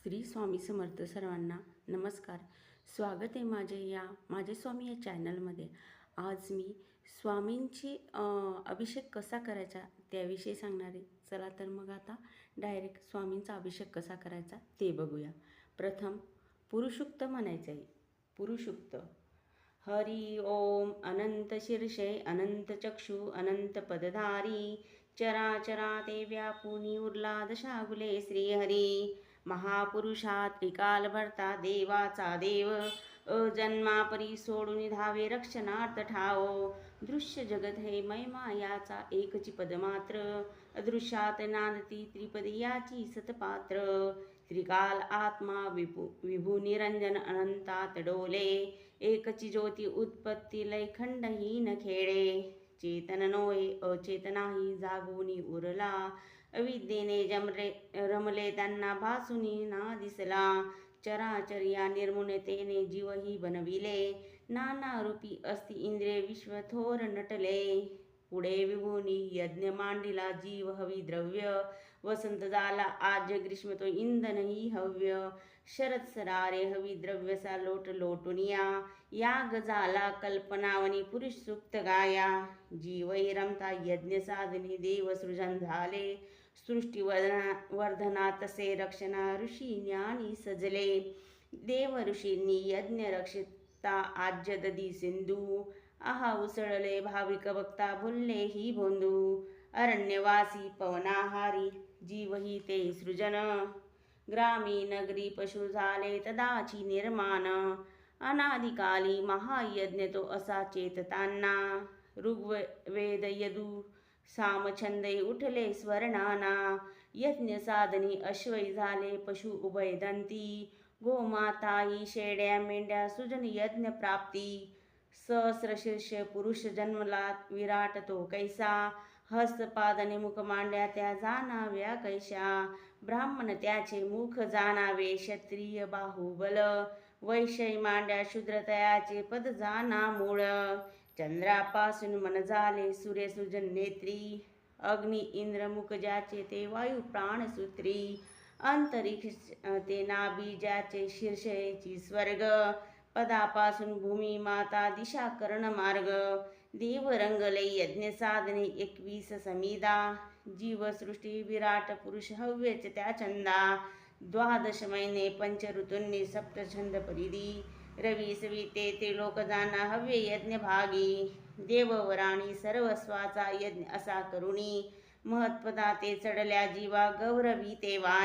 श्री स्वामी समर्थ सर्वांना नमस्कार. स्वागत आहे माझे स्वामी या चॅनलमध्ये. आज मी स्वामींची अभिषेक कसा करायचा त्याविषयी सांगणार आहे. चला तर मग आता डायरेक्ट स्वामींचा अभिषेक कसा करायचा ते बघूया. प्रथम पुरुषुक्त म्हणायचं आहे. पुरुषुक्त. हरि ओम अनंत शीर्षे अनंत चक्षु अनंत पदधारी चराचरा ते व्यापुनी उरला दशागुले श्रीहरी. महापुरुषा त्रिकाल भरता देवाचा देव अजन्मापरी सोडून धावे रक्षणार्थ ठावो. दृश्य जगत हे मैमायाचा एकची पदमात्र अदृश्यात नांदती त्रिपदी याची सतपात्र. त्रिकाल आत्मा विभू निरंजन अनंतात डोले एकची ज्योती उत्पत्ती लय खंडहीन खेळे. चेतन नोये अचेतनाही जागोनी उरला अविद्येने रमले त्यांना भासुनी ना दिसला. चराचर या निर्मुणतेने जीवही बनविले नाना रूपी अस्ति इंद्रिय विश्वथोर नटले. पुढे विभूनी यज्ञ मांडिला जीव हवी द्रव्य वसंत झाला आज ग्रीष्म तो इंधन ही हव्य. शरद सरारे हवी द्रव्यसा लोट लोटुनिया याग झाला कल्पनावनी पुरुष सुक्त गाया. जीवही रमता यज्ञ साधनी देव सृजन झाले सृष्टी वर्धना तसे रक्षणा ऋषी ज्ञानी सजले. देव ऋषींनी यज्ञ रक्षिता आज्य ददी सिंधू आहा उसळले भाविक बघता भुलले ही भोंदू. अरण्यवासी पवनाहारी जीवही ते सृजन ग्रामी नगरी पशु झाले तदाची निर्माण. अनादिकाली महायज्ञ तो असा चेततांना ऋग्वेद यदू सामछंदे उठले स्वर्णाना. यज्ञ साधनी अश्वई झाले पशु उभयदंती गोमाताई शेड्या मेंढ्या सुजन यज्ञ प्राप्ती. सहस्रशीर्ष पुरुष जन्मला विराट तो कैसा हस्तपादने मुख मांड्या त्या जाणाव्या कैशा. ब्राह्मण त्याचे मुख जाणावे क्षत्रिय बाहुबल वैश्य मांड्या शूद्र तयाचे पद जाना मूळ. चंद्रापासून मन झाले सूर्य सृजन नेत्री अग्नि इंद्र मुख ज्याचे ते वायू प्राणसूत्री. अंतरिक्ष ते नाभी ज्याचे शीर्षेची स्वर्ग पदापासून भूमी माता दिशा कर्ण मार्ग. देव रंगले यज्ञ साधने 21 समिदा जीवसृष्टी विराट पुरुष हव्यच त्या छंदा. द्वादश महिने पंच ऋतूंनी सप्तछंद परिधी रवी सविते ते लोक जाना हव्य यज्ञ भागी. देववराणी सर्वस्वाचा यज्ञ असा करुणी महत्पदा ते चढल्या जीवा गौरवी तेवा.